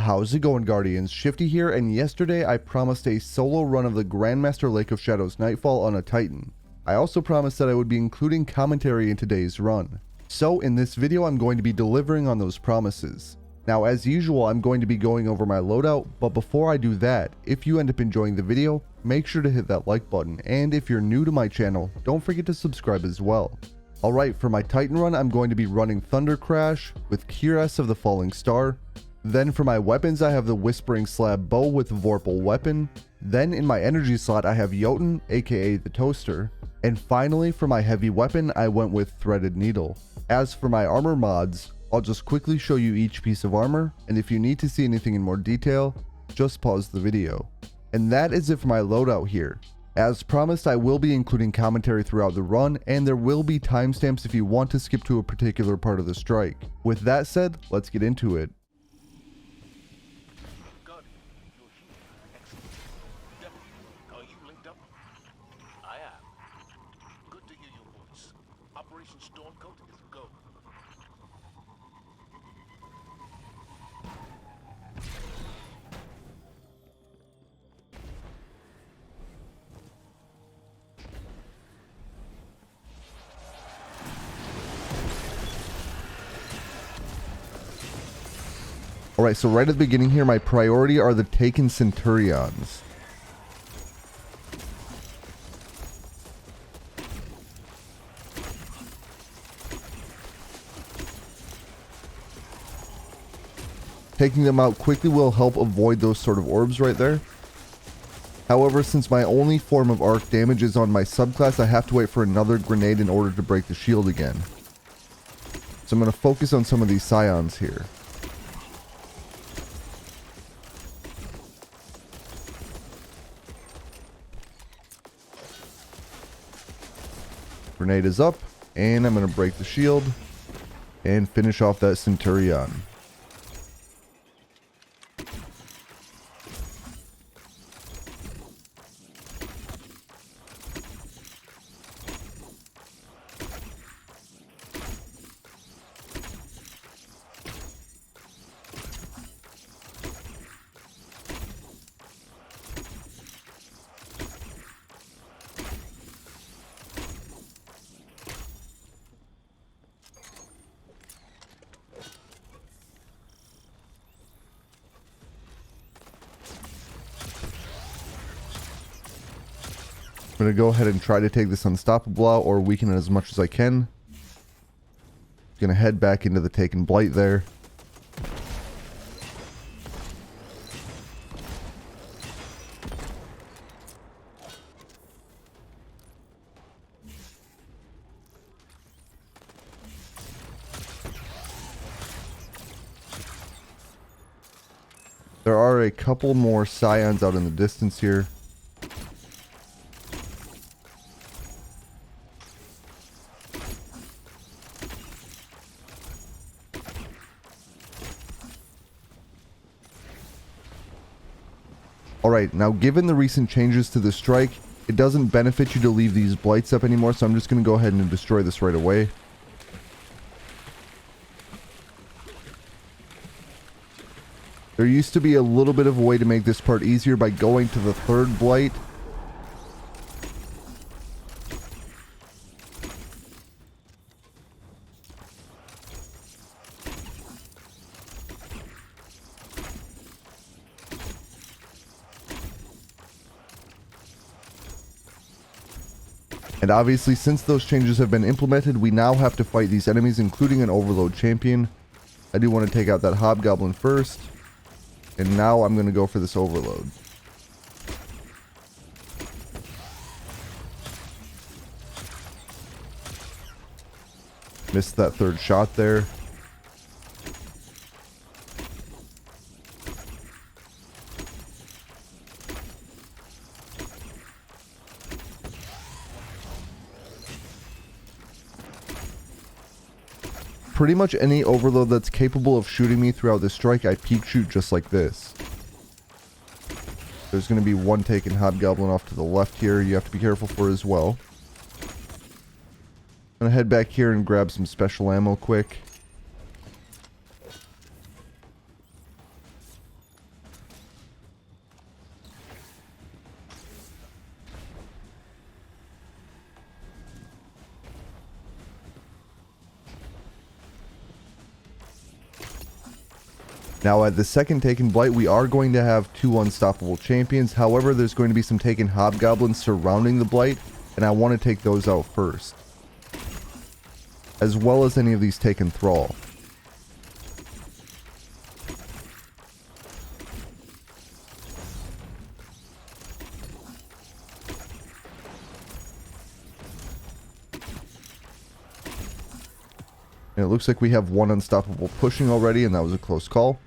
How's it going, Guardians? Shifty here, and yesterday I promised a solo run of the Grandmaster Lake of Shadows Nightfall on a Titan. I also promised that I would be including commentary in today's run. So in this video I'm going to be delivering on those promises. Now as usual I'm going to be going over my loadout, but before I do that, if you end up enjoying the video, make sure to hit that like button, and if you're new to my channel, don't forget to subscribe as well. Alright, for my Titan run I'm going to be running Thundercrash with Cuirass of the Falling Star. Then for my weapons I have the Whispering Slab bow with Vorpal weapon. Then in my energy slot I have Jotunn, aka the Toaster. And finally for my heavy weapon I went with Threaded Needle. As for my armor mods, I'll just quickly show you each piece of armor, and if you need to see anything in more detail, just pause the video. And that is it for my loadout here. As promised, I will be including commentary throughout the run, and there will be timestamps if you want to skip to a particular part of the strike. With that said, let's get into it. Alright, so right at the beginning here, my priority are the Taken Centurions. Taking them out quickly will help avoid those sort of orbs right there. However, since my only form of arc damage is on my subclass, I have to wait for another grenade in order to break the shield again. So I'm going to focus on some of these Scions here. Grenade is up, and I'm going to break the shield and finish off that Centurion. I'm going to go ahead and try to take this unstoppable out or weaken it as much as I can. Going to head back into the Taken Blight there. There are a couple more Scions out in the distance here. Alright, now given the recent changes to the strike, it doesn't benefit you to leave these Blights up anymore, so I'm just going to go ahead and destroy this right away. There used to be a little bit of a way to make this part easier by going to the third Blight. And obviously, since those changes have been implemented, we now have to fight these enemies, including an Overload champion. I do want to take out that Hobgoblin first. And now I'm going to go for this Overload. Missed that third shot there. Pretty much any Overload that's capable of shooting me throughout this strike, I peek shoot just like this. There's going to be one Taken Hobgoblin off to the left here you have to be careful for as well. I'm going to head back here and grab some special ammo quick. Now at the second Taken Blight, we are going to have 2 unstoppable champions. However, there's going to be some Taken Hobgoblins surrounding the Blight, and I want to take those out first, as well as any of these Taken Thrall. And it looks like we have 1 unstoppable pushing already, and that was a close call.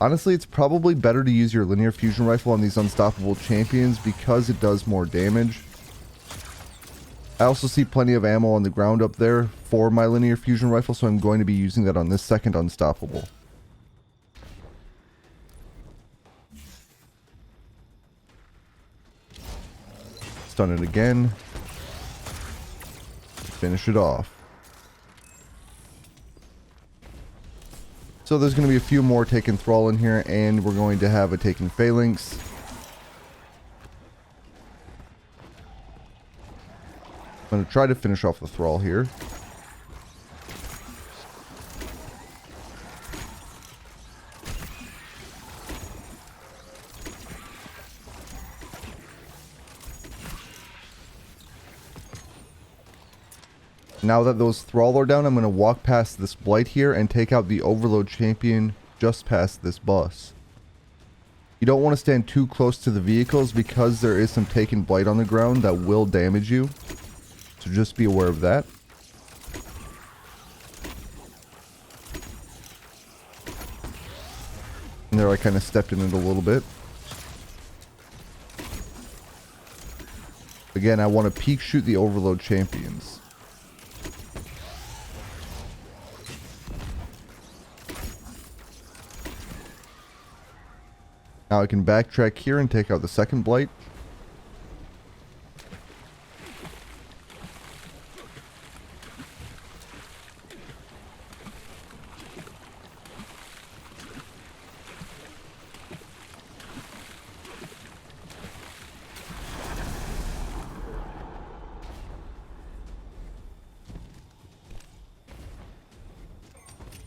Honestly, it's probably better to use your linear fusion rifle on these unstoppable champions because it does more damage. I also see plenty of ammo on the ground up there for my linear fusion rifle, so I'm going to be using that on this second unstoppable. Stun it again. Finish it off. So there's going to be a few more Taken Thrall in here, and we're going to have a Taken Phalanx. I'm going to try to finish off the Thrall here. Now that those Thrall are down, I'm going to walk past this Blight here and take out the Overload Champion just past this bus. You don't want to stand too close to the vehicles because there is some Taken Blight on the ground that will damage you. So just be aware of that. And there I kind of stepped in it a little bit. Again, I want to peek shoot the Overload Champions. Now I can backtrack here and take out the second Blight.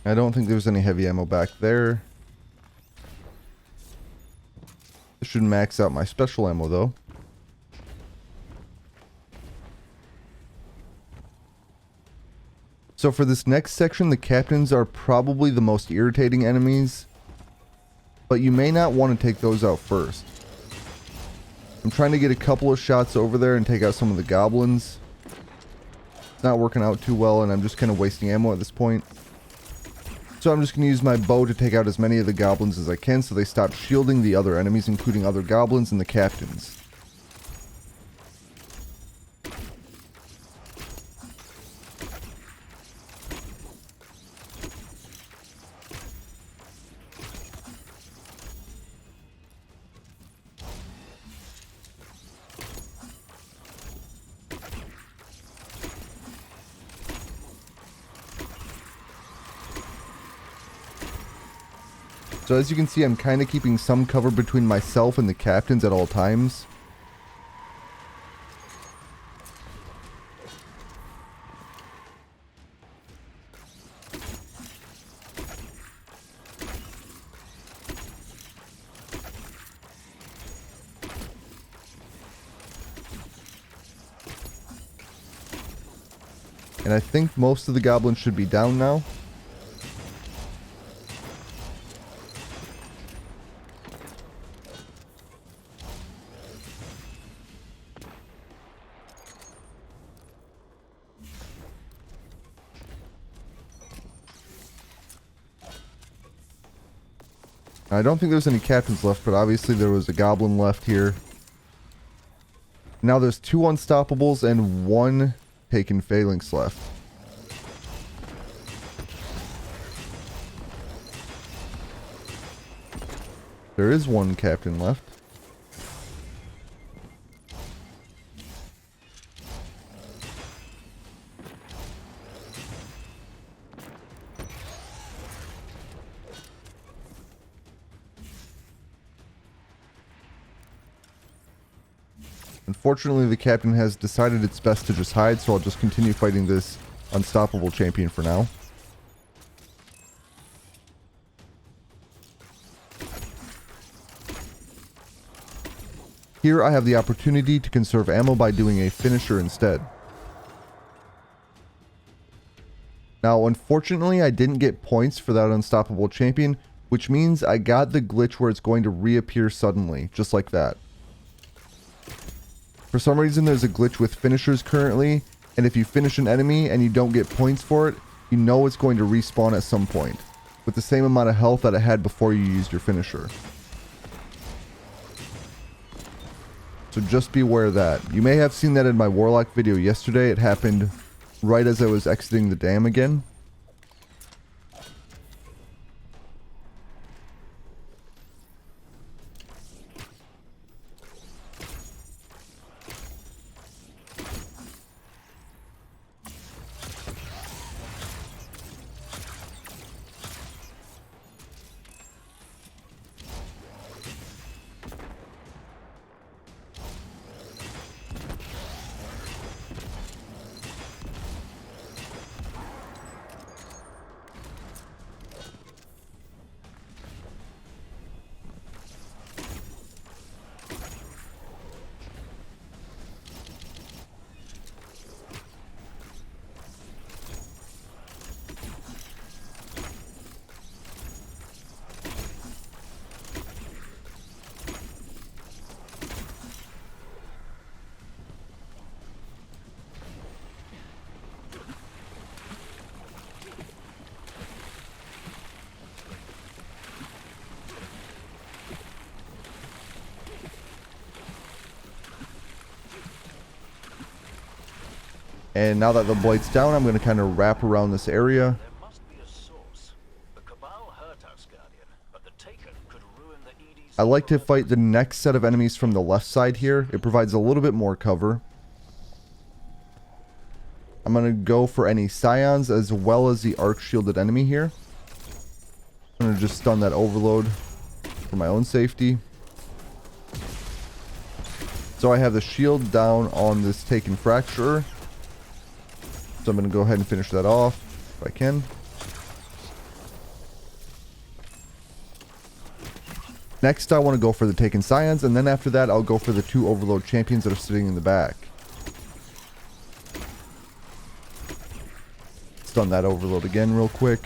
I don't think there's any heavy ammo back there. This should max out my special ammo though. So for this next section, the captains are probably the most irritating enemies, but you may not want to take those out first. I'm trying to get a couple of shots over there and take out some of the goblins. It's not working out too well, and I'm just kind of wasting ammo at this point. So I'm just going to use my bow to take out as many of the goblins as I can so they stop shielding the other enemies, including other goblins and the captains. So as you can see, I'm kind of keeping some cover between myself and the captains at all times. And I think most of the goblins should be down now. I don't think there's any captains left, but obviously there was a goblin left here. Now there's 2 unstoppables and 1 Taken Phalanx left. There is one captain left. Unfortunately, the captain has decided it's best to just hide, so I'll just continue fighting this unstoppable champion for now. Here I have the opportunity to conserve ammo by doing a finisher instead. Now, unfortunately, I didn't get points for that unstoppable champion, which means I got the glitch where it's going to reappear suddenly, just like that. For some reason, there's a glitch with finishers currently, and if you finish an enemy and you don't get points for it, you know it's going to respawn at some point, with the same amount of health that it had before you used your finisher. So just be aware of that. You may have seen that in my Warlock video yesterday. It happened right as I was exiting the dam again. And now that the Blight's down, I'm going to kind of wrap around this area. There must be a source. The Cabal hurt Asgardian, but the Taken could ruin the EDC. I like to fight the next set of enemies from the left side here. It provides a little bit more cover. I'm going to go for any Scions as well as the arc-shielded enemy here. I'm going to just stun that overload for my own safety. So I have the shield down on this Taken Fracturer. So I'm going to go ahead and finish that off if I can. Next I want to go for the Taken Scions, and then after that I'll go for the 2 Overload Champions that are sitting in the back. Stun that Overload again real quick.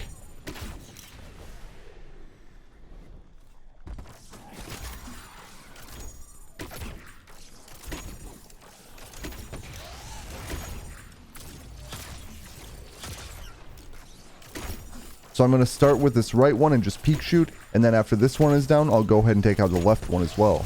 So I'm going to start with this right one and just peek shoot, and then after this one is down, I'll go ahead and take out the left one as well.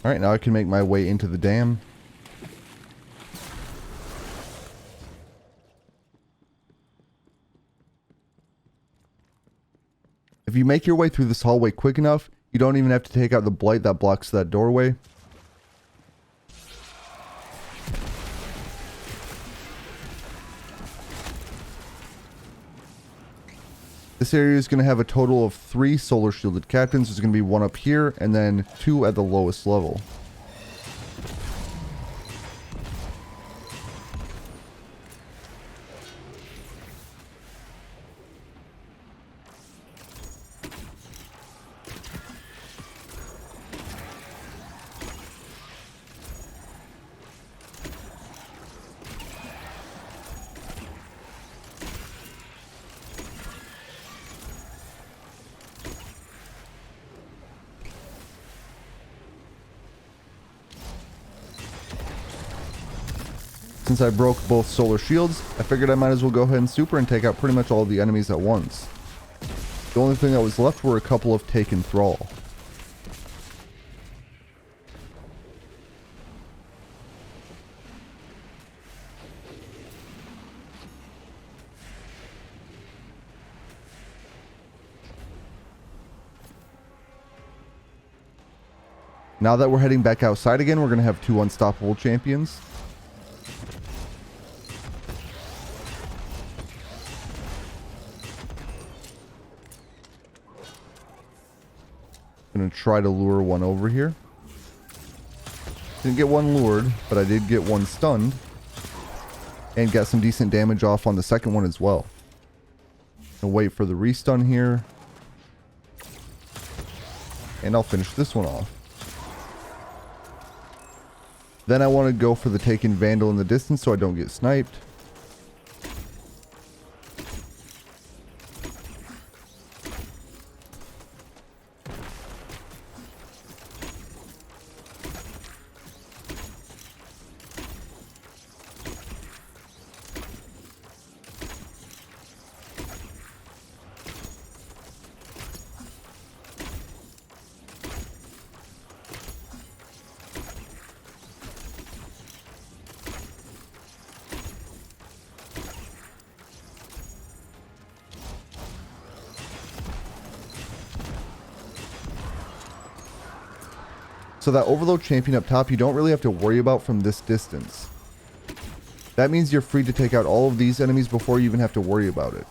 Alright, now I can make my way into the dam. If you make your way through this hallway quick enough, you don't even have to take out the Blight that blocks that doorway. This area is going to have a total of 3 solar shielded captains. There's going to be 1 up here and then 2 at the lowest level. Since I broke both solar shields, I figured I might as well go ahead and super and take out pretty much all the enemies at once. The only thing that was left were a couple of taken thrall. Now that we're heading back outside again, we're going to have 2 unstoppable champions. Gonna try to lure one over here. Didn't get one lured, but I did get one stunned. And got some decent damage off on the second one as well. Gonna wait for the restun here. And I'll finish this one off. Then I want to go for the taken Vandal in the distance so I don't get sniped. So that overload champion up top you don't really have to worry about from this distance. That means you're free to take out all of these enemies before you even have to worry about it.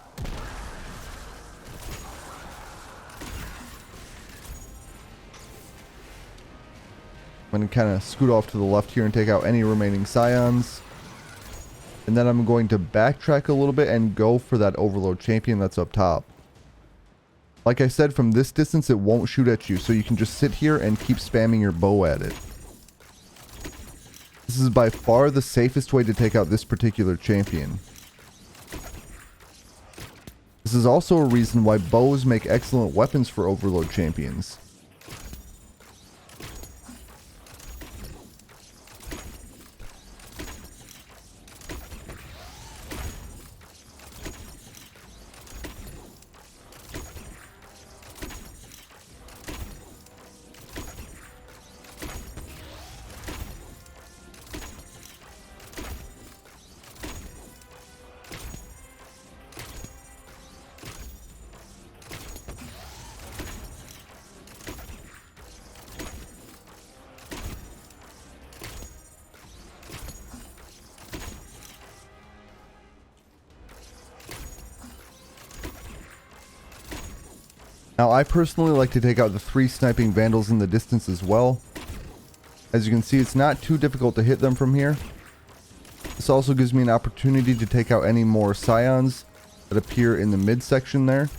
I'm going to kind of scoot off to the left here and take out any remaining scions. And then I'm going to backtrack a little bit and go for that overload champion that's up top. Like I said, from this distance it won't shoot at you, so you can just sit here and keep spamming your bow at it. This is by far the safest way to take out this particular champion. This is also a reason why bows make excellent weapons for overload champions. Now I personally like to take out the 3 sniping vandals in the distance as well. As you can see, it's not too difficult to hit them from here. This also gives me an opportunity to take out any more scions that appear in the midsection there.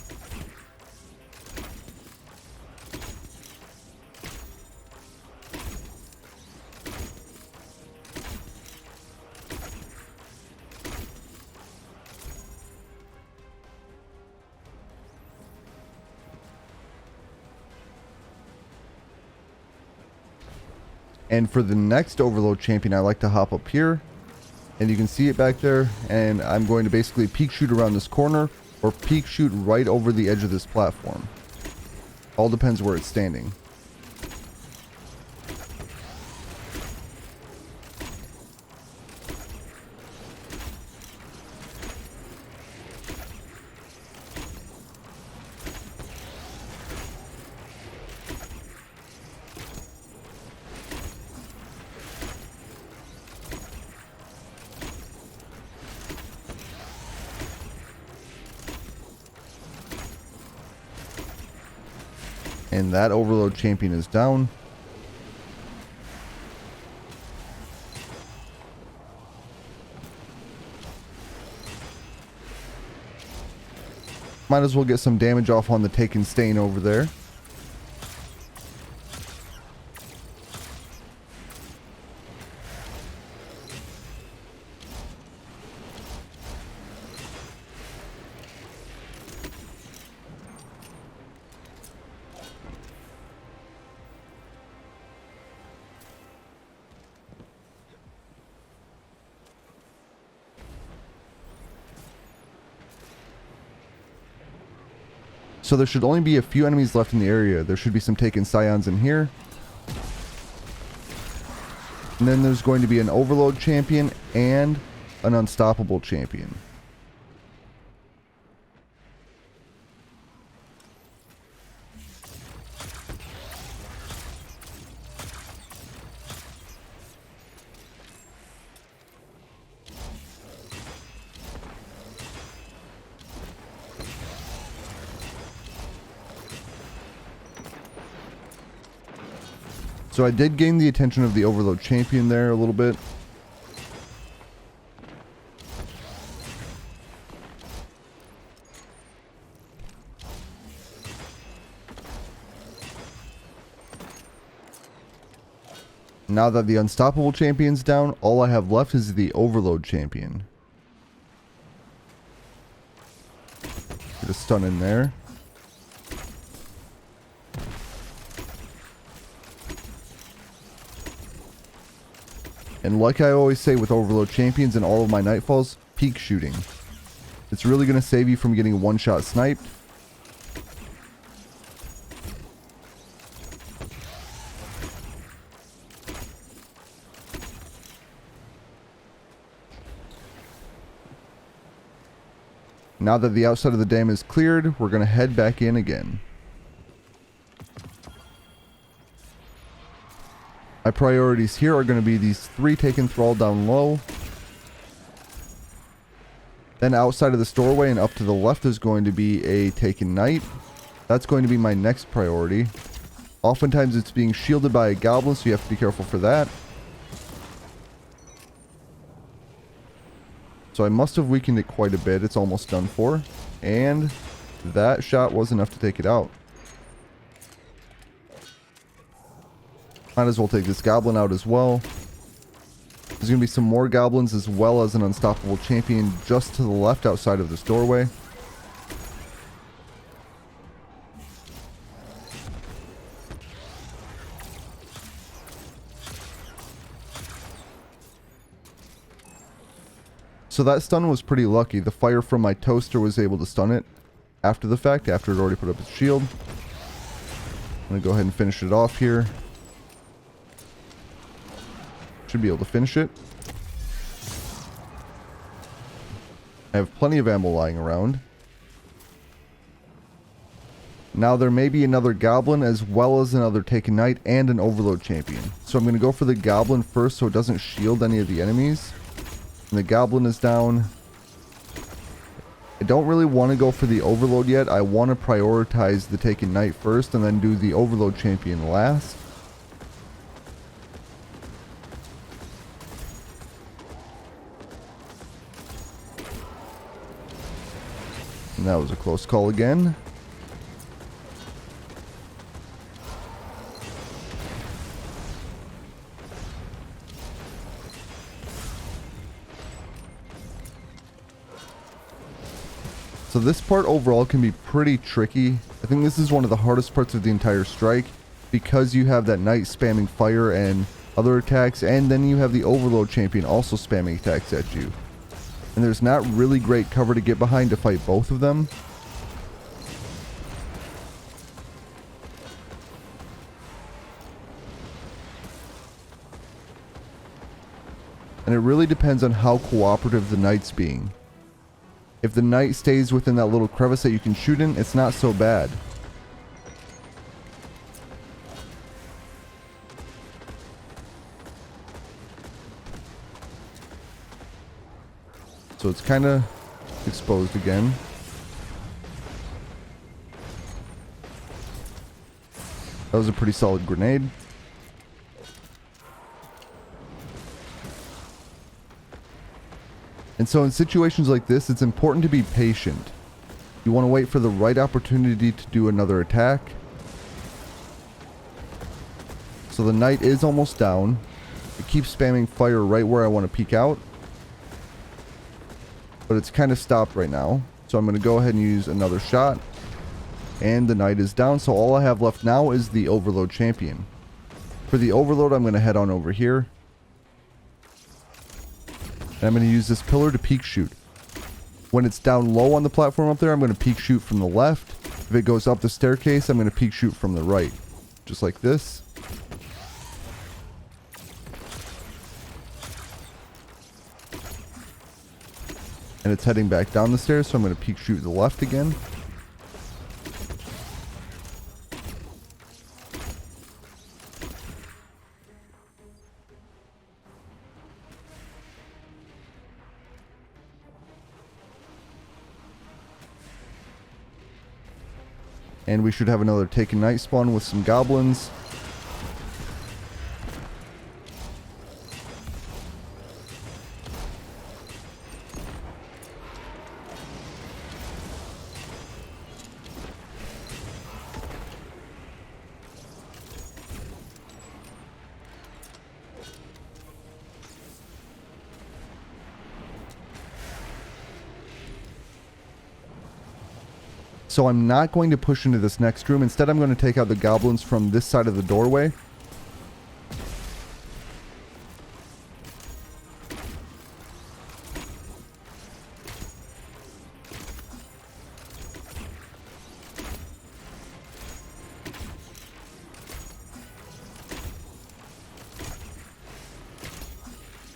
And for the next overload champion, I like to hop up here, and you can see it back there, and I'm going to basically peek shoot around this corner or peek shoot right over the edge of this platform. All depends where it's standing. And that overload champion is down. Might as well get some damage off on the taken stain over there. So there should only be a few enemies left in the area. There should be some taken Scions in here. And then there's going to be an Overload champion and an Unstoppable champion. So I did gain the attention of the Overload champion there a little bit. Now that the Unstoppable champion's down, all I have left is the Overload champion. Get a stun in there. And like I always say with Overload champions and all of my Nightfalls, peek shooting. It's really going to save you from getting one-shot sniped. Now that the outside of the dam is cleared, we're going to head back in again. My priorities here are going to be these 3 taken Thrall down low. Then outside of the doorway and up to the left is going to be a taken Knight. That's going to be my next priority. Oftentimes it's being shielded by a Goblin, so you have to be careful for that. So I must have weakened it quite a bit. It's almost done for. And that shot was enough to take it out. Might as well take this Goblin out as well. There's going to be some more Goblins as well as an Unstoppable champion just to the left outside of this doorway. So that stun was pretty lucky. The fire from my toaster was able to stun it after the fact, after it already put up its shield. I'm going to go ahead and finish it off here. Should be able to finish it. I have plenty of ammo lying around. Now there may be another Goblin as well as another Taken Knight and an Overload champion. So I'm going to go for the Goblin first so it doesn't shield any of the enemies. And the Goblin is down. I don't really want to go for the Overload yet. I want to prioritize the Taken Knight first and then do the Overload champion last. And that was a close call again. So this part overall can be pretty tricky. I think this is one of the hardest parts of the entire strike because you have that Knight spamming fire and other attacks, and then you have the Overload champion also spamming attacks at you. And there's not really great cover to get behind to fight both of them. And it really depends on how cooperative the Knight's being. If the Knight stays within that little crevice that you can shoot in, it's not so bad. So it's kind of exposed again. That was a pretty solid grenade. And so in situations like this, it's important to be patient. You want to wait for the right opportunity to do another attack. So the Knight is almost down. It keeps spamming fire right where I want to peek out. But it's kind of stopped right now. So I'm going to go ahead and use another shot. And the Knight is down. So all I have left now is the Overload champion. For the Overload, I'm going to head on over here. And I'm going to use this pillar to peek shoot. When it's down low on the platform up there, I'm going to peek shoot from the left. If it goes up the staircase, I'm going to peek shoot from the right. Just like this. And it's heading back down the stairs, so I'm going to peek shoot to the left again. And we should have another Taken Night spawn with some goblins. So I'm not going to push into this next room. Instead, I'm going to take out the goblins from this side of the doorway.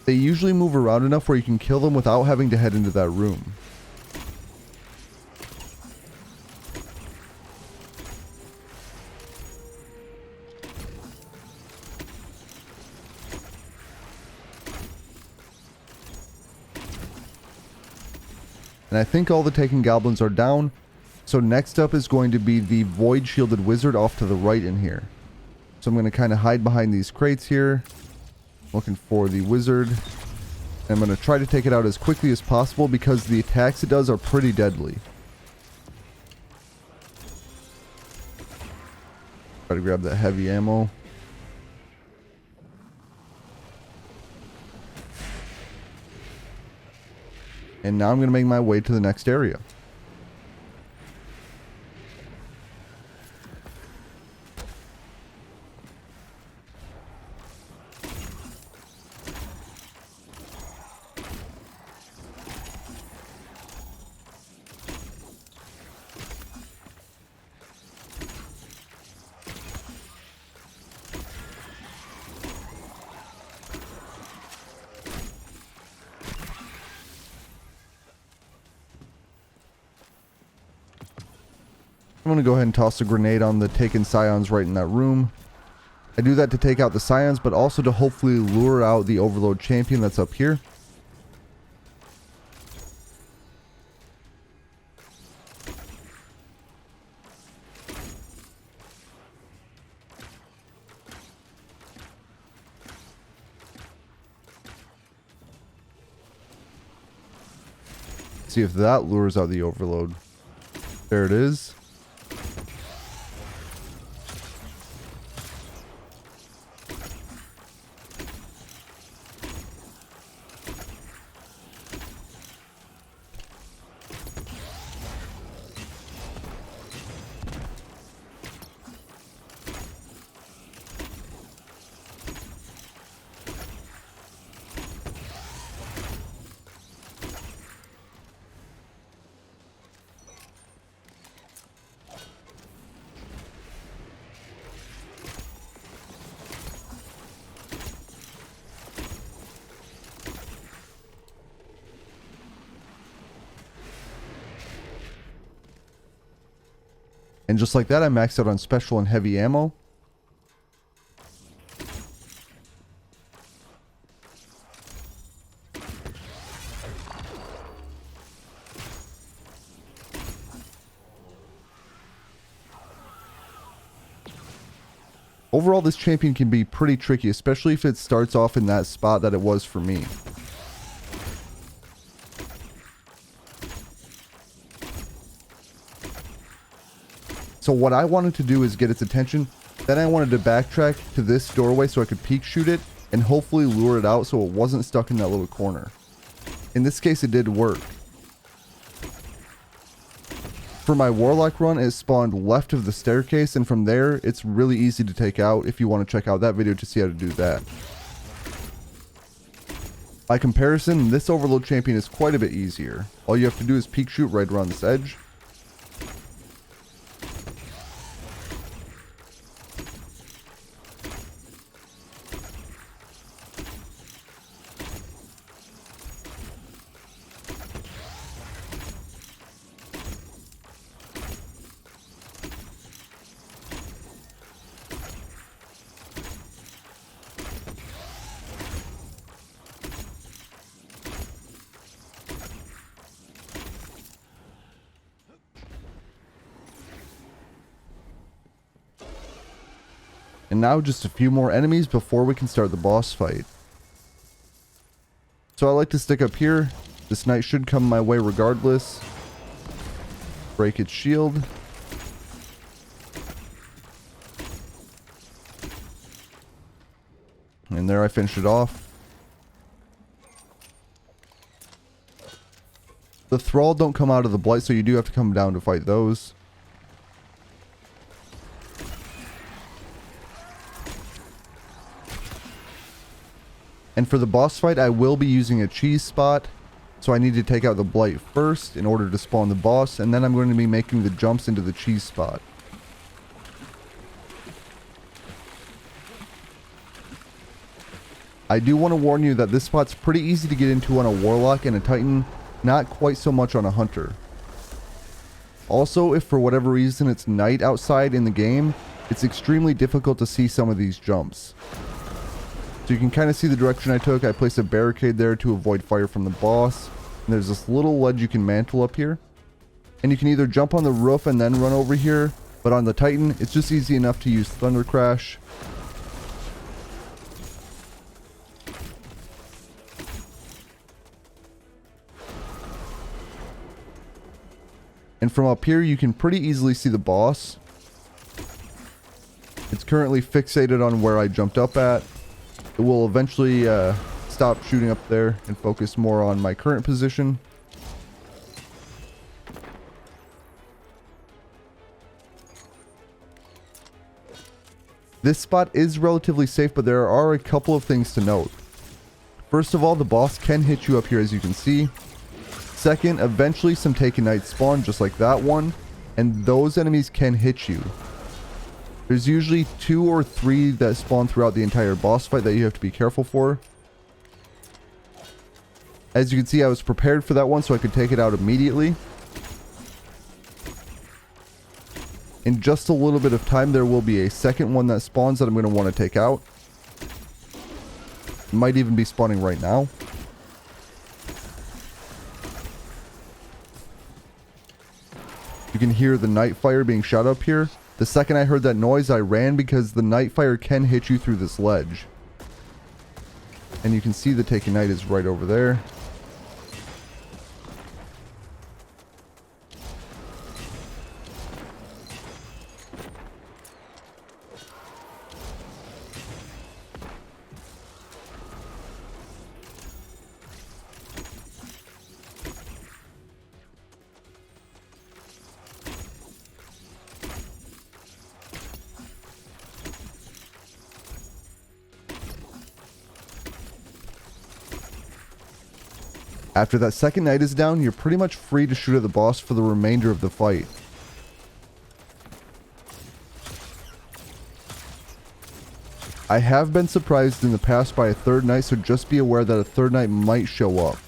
They usually move around enough where you can kill them without having to head into that room. And I think all the Taken Goblins are down. So next up is going to be the Void Shielded Wizard off to the right in here. So I'm going to kind of hide behind these crates here. Looking for the wizard. I'm going to try to take it out as quickly as possible because the attacks it does are pretty deadly. Try to grab that heavy ammo. And now I'm going to make my way to the next area. I'm going to go ahead and toss a grenade on the Taken Scions right in that room. I do that to take out the Scions, but also to hopefully lure out the Overload Champion that's up here. See if that lures out the Overload. There it is. And just like that, I maxed out on special and heavy ammo. Overall, this champion can be pretty tricky, especially if it starts off in that spot that it was for me. So what I wanted to do is get its attention. Then I wanted to backtrack to this doorway so I could peek shoot it and hopefully lure it out so it wasn't stuck in that little corner. In this case, it did work. For my Warlock run, it spawned left of the staircase, and from there, it's really easy to take out if you want to check out that video to see how to do that. By comparison, this Overload Champion is quite a bit easier. All you have to do is peek shoot right around this edge. And now just a few more enemies before we can start the boss fight. So I like to stick up here. This knight should come my way regardless. Break its shield. And there I finished it off. The Thrall don't come out of the Blight, so you do have to come down to fight those. And for the boss fight, I will be using a cheese spot. So I need to take out the Blight first in order to spawn the boss, and then I'm going to be making the jumps into the cheese spot. I do want to warn you that this spot's pretty easy to get into on a Warlock and a Titan, not quite so much on a Hunter. Also, if for whatever reason it's night outside in the game, it's extremely difficult to see some of these jumps. So you can kind of see the direction I took. I placed a barricade there to avoid fire from the boss. And there's this little ledge you can mantle up here. And you can either jump on the roof and then run over here, but on the Titan, it's just easy enough to use Thundercrash. And from up here, you can pretty easily see the boss. It's currently fixated on where I jumped up at. It will eventually stop shooting up there and focus more on my current position. This spot is relatively safe, but there are a couple of things to note. First of all, the boss can hit you up here, as you can see. Second, eventually some Taken Knights spawn, just like that one, and those enemies can hit you. There's usually 2 or 3 that spawn throughout the entire boss fight that you have to be careful for. As you can see, I was prepared for that one so I could take it out immediately. In just a little bit of time, there will be a second one that spawns that I'm going to want to take out. It might even be spawning right now. You can hear the Nightfire being shot up here. The second I heard that noise, I ran because the Nightfire can hit you through this ledge. And you can see the Taken Knight is right over there. After that second knight is down, you're pretty much free to shoot at the boss for the remainder of the fight. I have been surprised in the past by a third knight, so just be aware that a third knight might show up.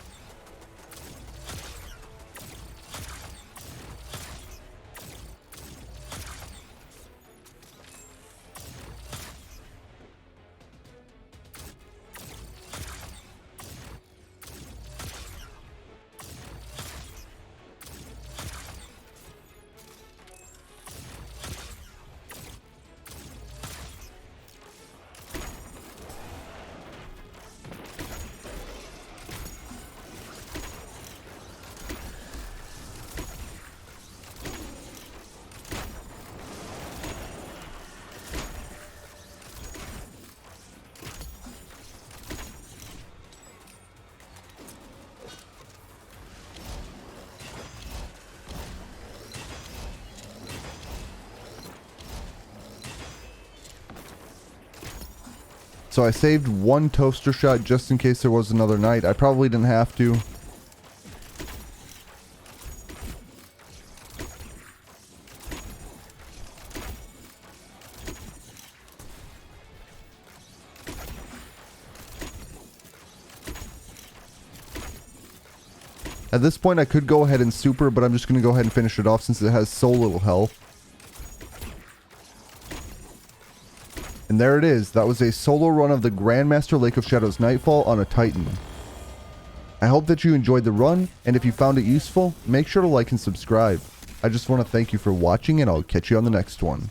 So I saved one toaster shot just in case there was another knight. I probably didn't have to. At this point I could go ahead and super, but I'm just going to go ahead and finish it off since it has so little health. And there it is. That was a solo run of the Grandmaster Lake of Shadows Nightfall on a Titan. I hope that you enjoyed the run, and if you found it useful, make sure to like and subscribe. I just want to thank you for watching, and I'll catch you on the next one.